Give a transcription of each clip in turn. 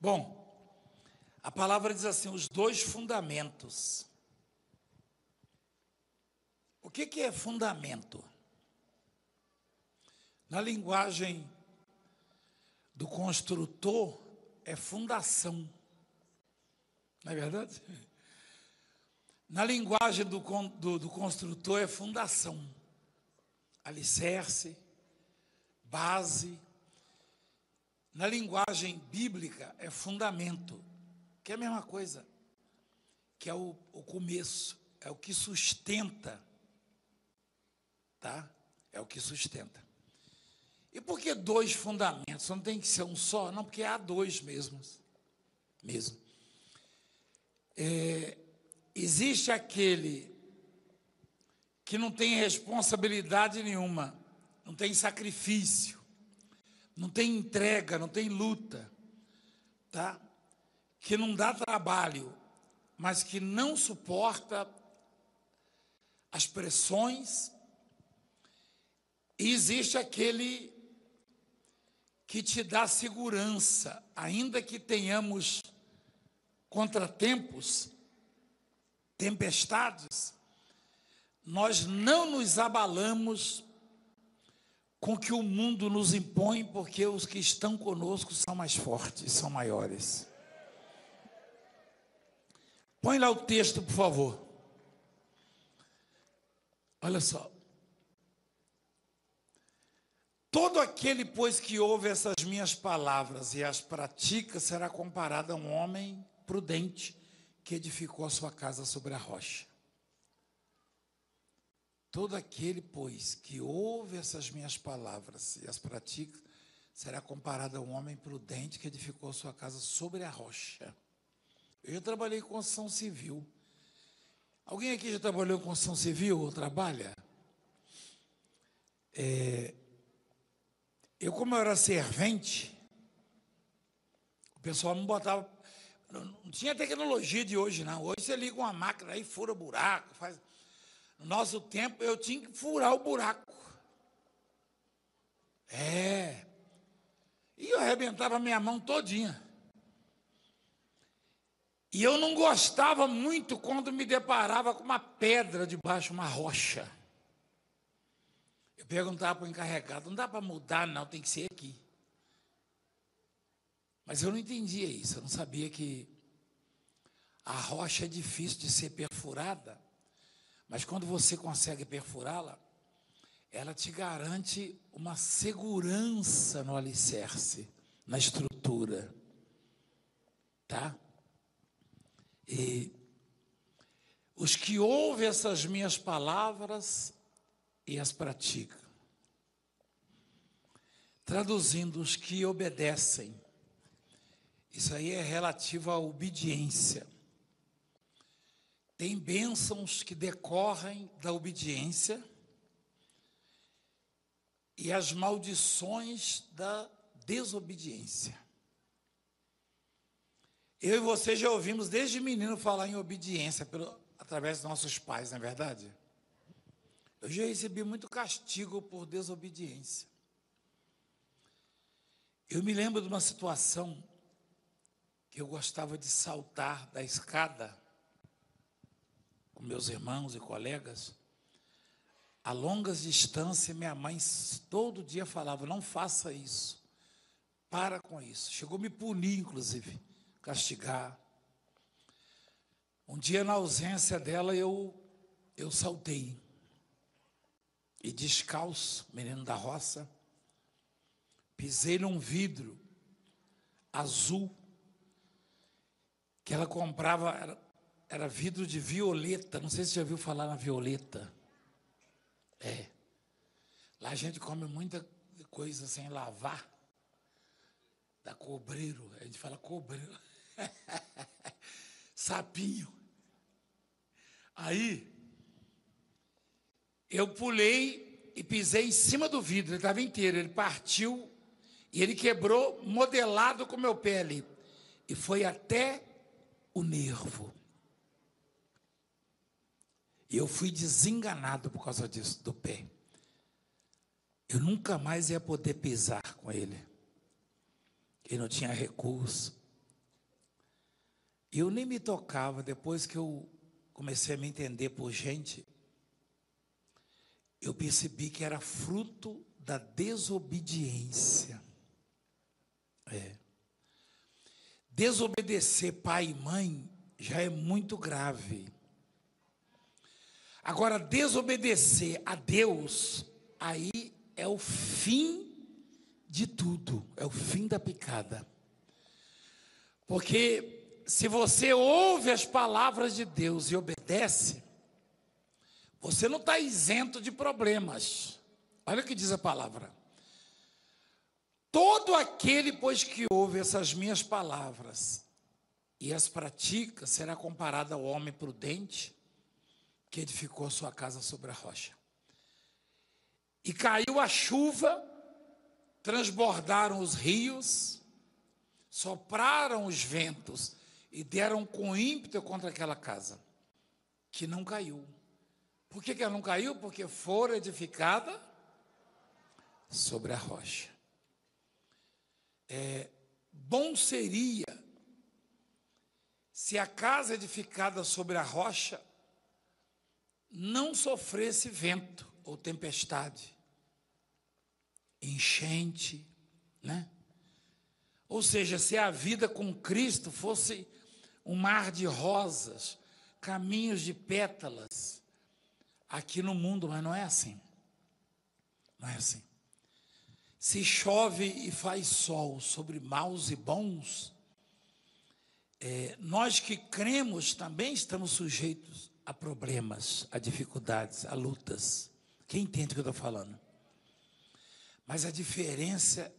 Bom, a palavra diz assim, os dois fundamentos. O que é fundamento? Na linguagem do construtor, é fundação. Não é verdade? Na linguagem do construtor, é fundação. Alicerce, base. Na linguagem bíblica, é fundamento, que é a mesma coisa, que é o começo, é o que sustenta, tá? É o que sustenta. E por que dois fundamentos? Não tem que ser um só? Não, porque há dois mesmo. Existe aquele que não tem responsabilidade nenhuma, não tem sacrifício, não tem entrega, não tem luta, tá? Que não dá trabalho, mas que não suporta as pressões. E existe aquele que te dá segurança, ainda que tenhamos contratempos, tempestades, nós não nos abalamos com o que o mundo nos impõe, porque os que estão conosco são mais fortes, são maiores. Põe lá o texto, por favor. Olha só. Todo aquele, pois, que ouve essas minhas palavras e as pratica, será comparado a um homem prudente que edificou a sua casa sobre a rocha. Todo aquele, pois, que ouve essas minhas palavras e as pratica, será comparado a um homem prudente que edificou a sua casa sobre a rocha. Eu já trabalhei com construção civil. Alguém aqui já trabalhou com construção civil ou trabalha? Como eu era servente, o pessoal não botava, não tinha tecnologia de hoje, não. Hoje você liga uma máquina aí, fura buraco, faz. No nosso tempo, eu tinha que furar o buraco. E eu arrebentava a minha mão todinha. E eu não gostava muito quando me deparava com uma pedra debaixo de uma rocha. Eu perguntava para o encarregado, não dá para mudar, não, tem que ser aqui. Mas eu não entendia isso, eu não sabia que a rocha é difícil de ser perfurada, mas quando você consegue perfurá-la, ela te garante uma segurança no alicerce, na estrutura, tá? E os que ouvem essas minhas palavras e as praticam, traduzindo, os que obedecem, isso aí é relativo à obediência. Tem bênçãos que decorrem da obediência e as maldições da desobediência. Eu e você já ouvimos desde menino falar em obediência através dos nossos pais, não é verdade? Eu já recebi muito castigo por desobediência. Eu me lembro de uma situação que eu gostava de saltar da escada com meus irmãos e colegas, a longas distâncias. Minha mãe todo dia falava, não faça isso, para com isso. Chegou a me punir, inclusive, castigar. Um dia, na ausência dela, eu saltei. E descalço, menino da roça, pisei num vidro azul, que ela comprava, era vidro de violeta, não sei se você já ouviu falar na violeta. Lá a gente come muita coisa sem lavar, da cobreiro, a gente fala cobreiro, sapinho. Aí, eu pulei e pisei em cima do vidro, ele estava inteiro, ele partiu e ele quebrou modelado com o meu pé ali. E foi até o nervo. E eu fui desenganado por causa disso, do pé. Eu nunca mais ia poder pisar com ele. Ele não tinha recurso. Eu nem me tocava, depois que eu comecei a me entender por gente, eu percebi que era fruto da desobediência. Desobedecer pai e mãe já é muito grave. Agora, desobedecer a Deus, aí é o fim de tudo, é o fim da picada. Porque se você ouve as palavras de Deus e obedece, você não está isento de problemas. Olha o que diz a palavra. Todo aquele, pois, que ouve essas minhas palavras e as pratica, será comparado ao homem prudente que edificou a sua casa sobre a rocha. E caiu a chuva, transbordaram os rios, sopraram os ventos e deram com ímpeto contra aquela casa, que não caiu. Por que ela não caiu? Porque fora edificada sobre a rocha. Bom seria se a casa edificada sobre a rocha não sofresse vento ou tempestade, enchente, né? Ou seja, se a vida com Cristo fosse um mar de rosas, caminhos de pétalas, aqui no mundo, mas não é assim. Não é assim. Se chove e faz sol sobre maus e bons, nós que cremos também estamos sujeitos a problemas, a dificuldades, a lutas. Quem entende o que eu estou falando? Mas a diferença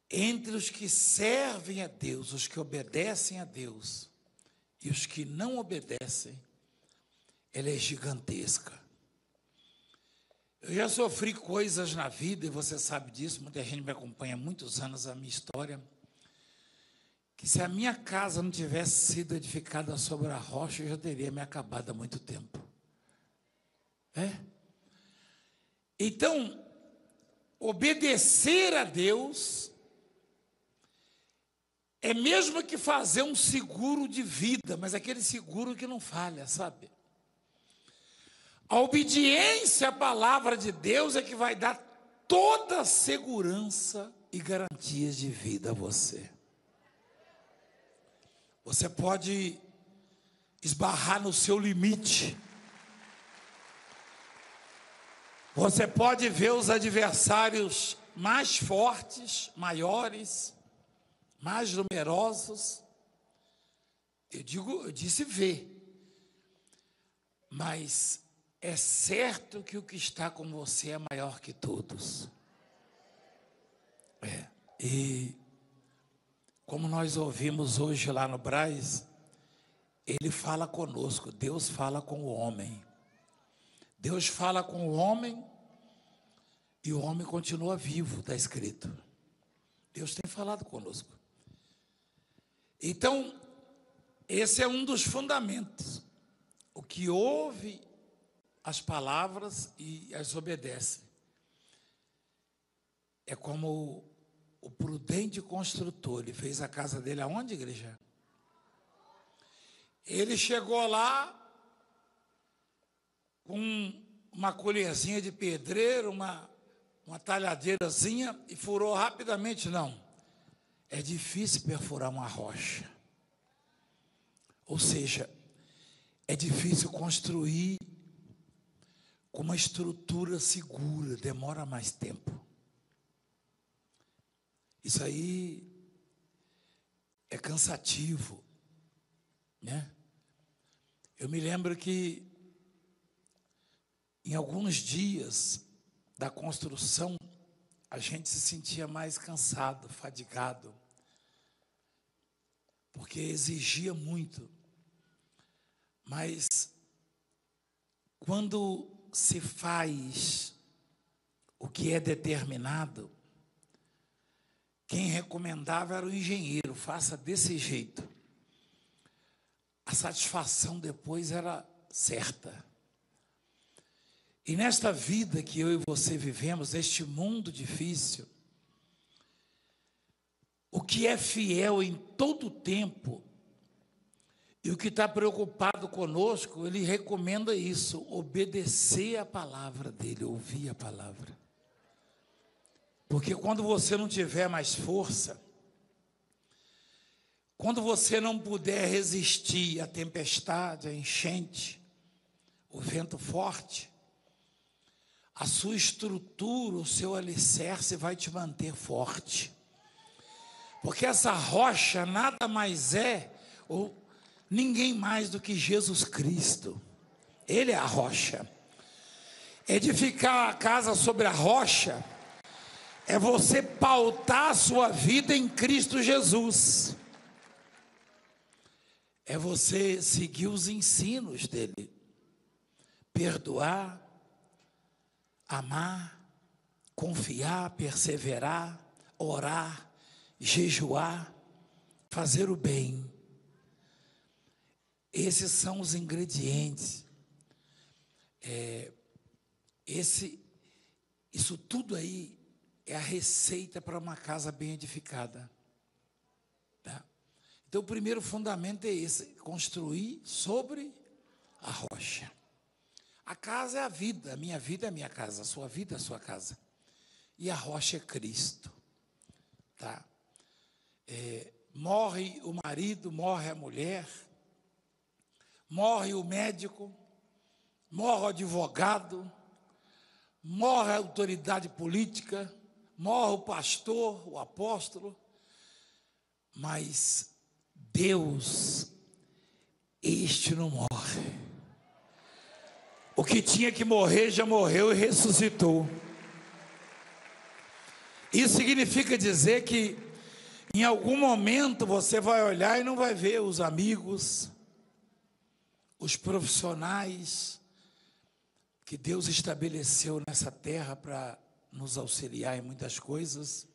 entre os que servem a Deus, os que obedecem a Deus e os que não obedecem, ela é gigantesca. Eu já sofri coisas na vida, e você sabe disso, muita gente me acompanha há muitos anos a minha história, que se a minha casa não tivesse sido edificada sobre a rocha, eu já teria me acabado há muito tempo. Então, obedecer a Deus é mesmo que fazer um seguro de vida, mas aquele seguro que não falha, sabe? A obediência à palavra de Deus é que vai dar toda a segurança e garantias de vida a você. Você pode esbarrar no seu limite. Você pode ver os adversários mais fortes, maiores, mais numerosos. Eu disse ver. Mas é certo que o que está com você é maior que todos. E como nós ouvimos hoje lá no Brás, ele fala conosco, Deus fala com o homem. Deus fala com o homem e o homem continua vivo, está escrito. Deus tem falado conosco. Então, esse é um dos fundamentos. O que ouve as palavras e as obedece. É como o prudente construtor, ele fez a casa dele aonde, igreja? Ele chegou lá com uma colherzinha de pedreiro, uma talhadeirazinha e furou rapidamente. Não, é difícil perfurar uma rocha. Ou seja, é difícil construir com uma estrutura segura, demora mais tempo. Isso aí é cansativo, né? Eu me lembro que em alguns dias da construção, a gente se sentia mais cansado, fadigado, porque exigia muito. Mas quando se faz o que é determinado, quem recomendava era o engenheiro, faça desse jeito. A satisfação depois era certa. E nesta vida que eu e você vivemos, neste mundo difícil, o que é fiel em todo o tempo, e o que está preocupado conosco, ele recomenda isso, obedecer a palavra dele, ouvir a palavra. Porque quando você não tiver mais força, quando você não puder resistir à tempestade, à enchente, o vento forte, a sua estrutura, o seu alicerce vai te manter forte. Porque essa rocha nada mais é, ou ninguém mais do que Jesus Cristo. Ele é a rocha. Edificar a casa sobre a rocha é você pautar a sua vida em Cristo Jesus. É você seguir os ensinos dele. Perdoar, amar, confiar, perseverar, orar, jejuar, fazer o bem. Esses são os ingredientes. Isso tudo aí é a receita para uma casa bem edificada. Tá? Então, o primeiro fundamento é esse: construir sobre a rocha. A casa é a vida, a minha vida é a minha casa, a sua vida é a sua casa. E a rocha é Cristo. Tá? Morre o marido, morre a mulher, morre o médico, morre o advogado, morre a autoridade política, morre o pastor, o apóstolo, mas Deus, este não morre. O que tinha que morrer já morreu e ressuscitou. Isso significa dizer que em algum momento você vai olhar e não vai ver os amigos, os profissionais que Deus estabeleceu nessa terra para nos auxiliar em muitas coisas,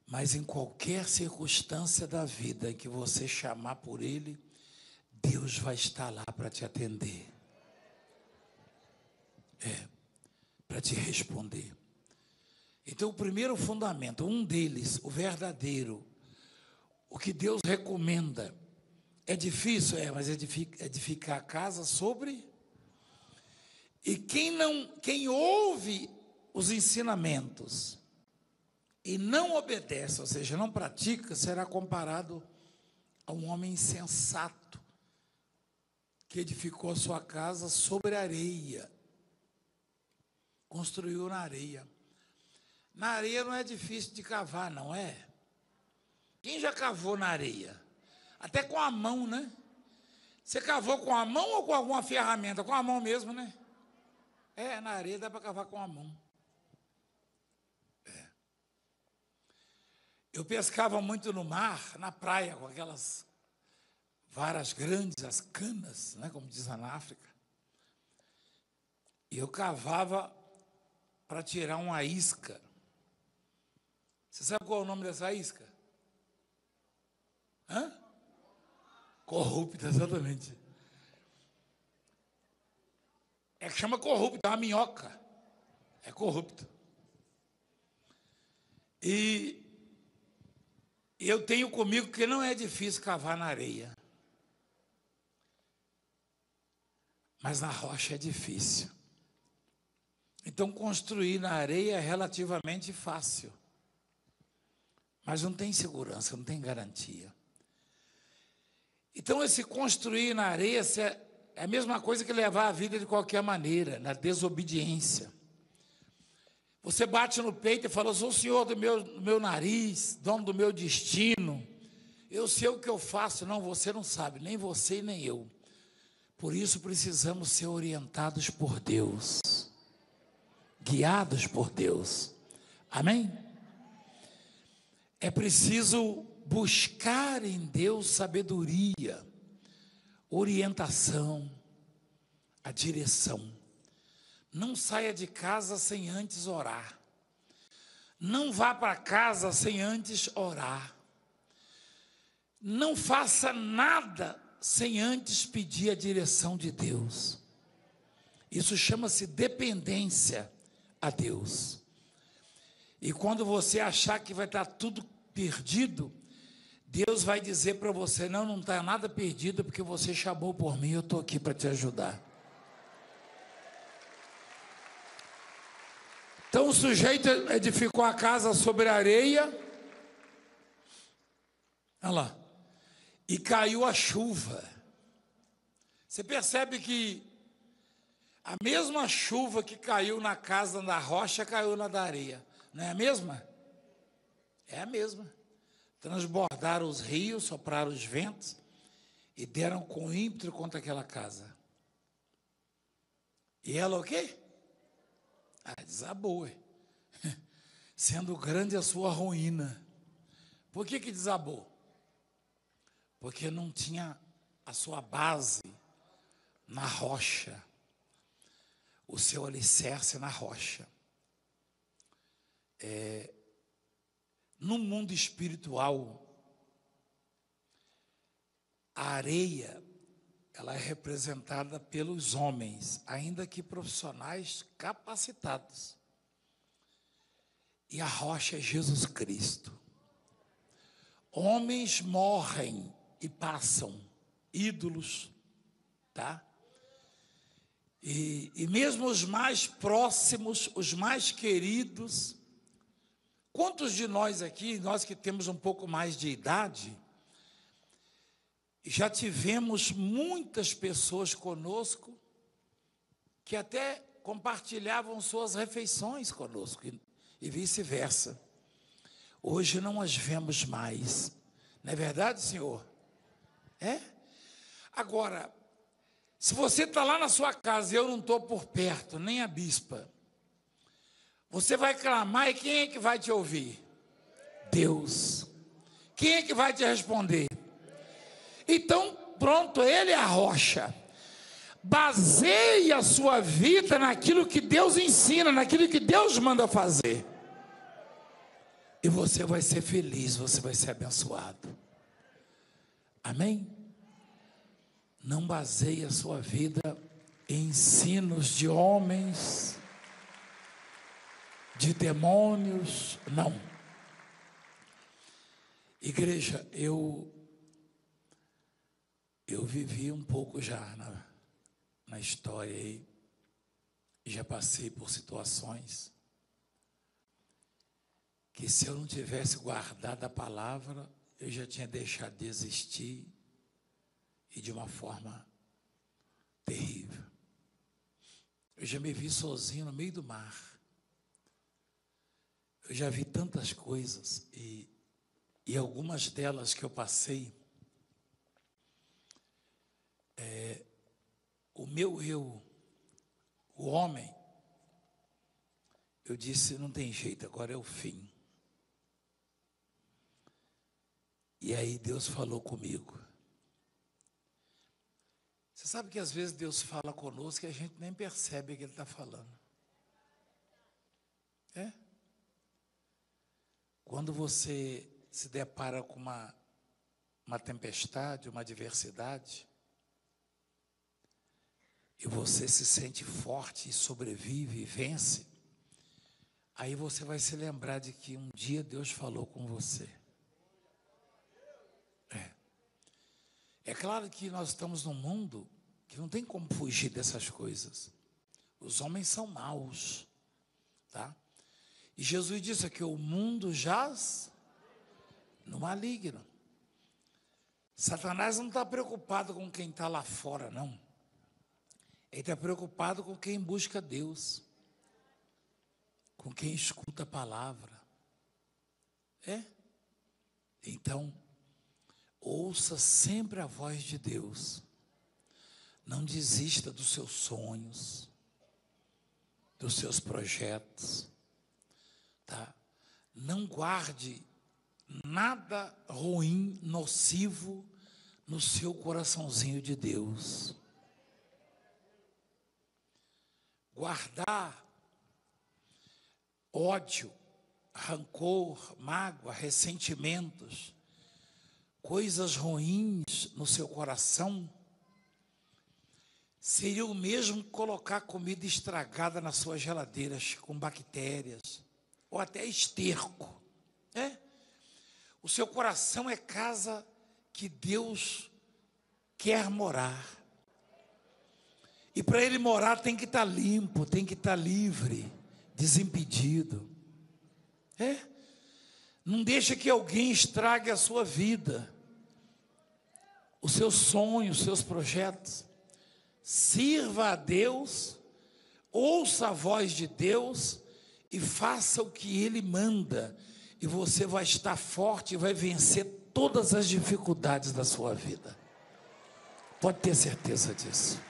mas em qualquer circunstância da vida que você chamar por Ele, Deus vai estar lá para te atender. Para te responder. Então, o primeiro fundamento, um deles, o verdadeiro, o que Deus recomenda, é difícil, mas edificar a casa sobre. E quem ouve os ensinamentos e não obedece, ou seja, não pratica, será comparado a um homem insensato que edificou a sua casa sobre areia. Construiu na areia. Na areia não é difícil de cavar, não é? Quem já cavou na areia? Até com a mão, né? Você cavou com a mão ou com alguma ferramenta? Com a mão mesmo, né? Na areia dá para cavar com a mão. Eu pescava muito no mar, na praia, com aquelas varas grandes, as canas, né, como diz na África. E eu cavava para tirar uma isca. Você sabe qual é o nome dessa isca? Corrupta, exatamente. É que chama corrupta, é uma minhoca. É corrupta. E eu tenho comigo que não é difícil cavar na areia. Mas na rocha é difícil. Então, construir na areia é relativamente fácil. Mas não tem segurança, não tem garantia. Então, esse construir na areia é a mesma coisa que levar a vida de qualquer maneira, na desobediência. Você bate no peito e fala: eu sou o senhor do meu nariz, dono do meu destino. Eu sei o que eu faço. Não, você não sabe, nem você nem eu. Por isso precisamos ser orientados por Deus, guiados por Deus. Amém? É preciso buscar em Deus sabedoria, orientação, a direção. Não saia de casa sem antes orar. Não vá para casa sem antes orar. Não faça nada sem antes pedir a direção de Deus. Isso chama-se dependência a Deus. E quando você achar que vai estar tudo perdido, Deus vai dizer para você: não está nada perdido, porque você chamou por mim, eu estou aqui para te ajudar. Então o sujeito edificou a casa sobre a areia, olha lá, e caiu a chuva. Você percebe que a mesma chuva que caiu na casa da rocha, caiu na da areia, não é a mesma? É a mesma. Transbordaram os rios, sopraram os ventos e deram com ímpeto contra aquela casa. E ela o quê? Desabou. Sendo grande a sua ruína. Por que desabou? Porque não tinha a sua base na rocha. O seu alicerce na rocha. No mundo espiritual, a areia, ela é representada pelos homens, ainda que profissionais capacitados. E a rocha é Jesus Cristo. Homens morrem e passam, ídolos, tá? E mesmo os mais próximos, os mais queridos. Quantos de nós aqui, nós que temos um pouco mais de idade, já tivemos muitas pessoas conosco que até compartilhavam suas refeições conosco e vice-versa. Hoje não as vemos mais. Não é verdade, senhor? É? Agora, se você está lá na sua casa e eu não estou por perto, nem a bispa, você vai clamar e quem é que vai te ouvir? Deus. Quem é que vai te responder? Então, pronto, Ele é a rocha. Baseie a sua vida naquilo que Deus ensina, naquilo que Deus manda fazer. E você vai ser feliz, você vai ser abençoado. Amém? Não baseie a sua vida em ensinos de homens, de demônios, não. Igreja, eu vivi um pouco já na história aí, já passei por situações que se eu não tivesse guardado a palavra, eu já tinha deixado de existir, e de uma forma terrível. Eu já me vi sozinho no meio do mar. Eu já vi tantas coisas, e algumas delas que eu passei, o meu eu, o homem, eu disse: não tem jeito, agora é o fim. E aí Deus falou comigo. Você sabe que às vezes Deus fala conosco e a gente nem percebe o que Ele está falando. Quando você se depara com uma tempestade, uma adversidade, e você se sente forte e sobrevive e vence, aí você vai se lembrar de que um dia Deus falou com você. É claro que nós estamos num mundo que não tem como fugir dessas coisas. Os homens são maus, tá? E Jesus disse que o mundo jaz no maligno. Satanás não está preocupado com quem está lá fora, não. Ele está preocupado com quem busca Deus, com quem escuta a palavra. Então, ouça sempre a voz de Deus. Não desista dos seus sonhos, dos seus projetos, tá? Não guarde nada ruim, nocivo no seu coraçãozinho de Deus. Guardar ódio, rancor, mágoa, ressentimentos, coisas ruins no seu coração, seria o mesmo colocar comida estragada nas suas geladeiras, com bactérias, ou até esterco. O seu coração é casa que Deus quer morar. E para Ele morar tem que estar limpo, tem que estar livre, desimpedido. Não deixa que alguém estrague a sua vida, os seus sonhos, os seus projetos. Sirva a Deus, ouça a voz de Deus e faça o que Ele manda. E você vai estar forte e vai vencer todas as dificuldades da sua vida. Pode ter certeza disso.